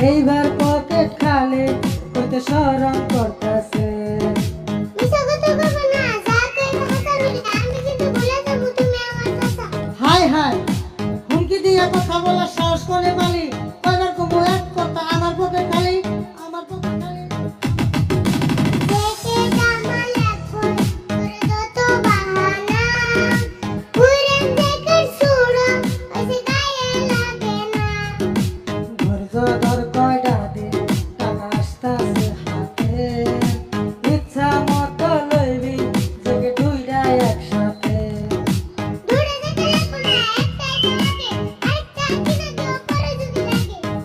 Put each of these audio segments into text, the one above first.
এইবার পকেট খালি হইতে শরম করতেছে। হায় হায়, হুমকি দিয়ে কথা বলার সাহস করে মালি। কয়বার কমু এক কথা, আমার পকেট খালি, আমার পকেট খালি। ধৈর্য ধর কয়টা দিন, টাকা আসতাছে হাতে। ইচ্ছা মতো লইবি জ্যাকেট দুইটা একসাথে।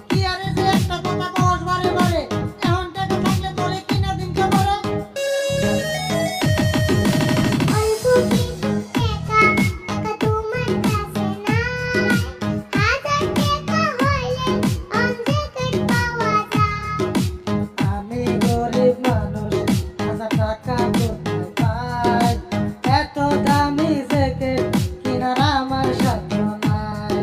কি আরে যে একটা কথা কস বারে বারে, এখন টাকা থাকলে তোরে কিনা দিন খবরে। আমি গরিব মানুষ, 1000 টাকা কোথায় পাই? এত দামি জ্যাকেট কিনার আমার সাধ্য নাই।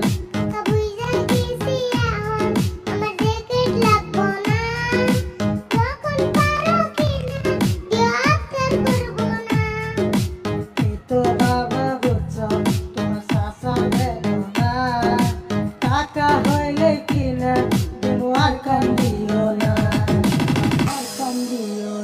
এই তো বাবা বুঝছ, তোমার চাচা দেবো না। টাকা হইলে কিনা দেবো, আর কম দিও না, আর কম দিও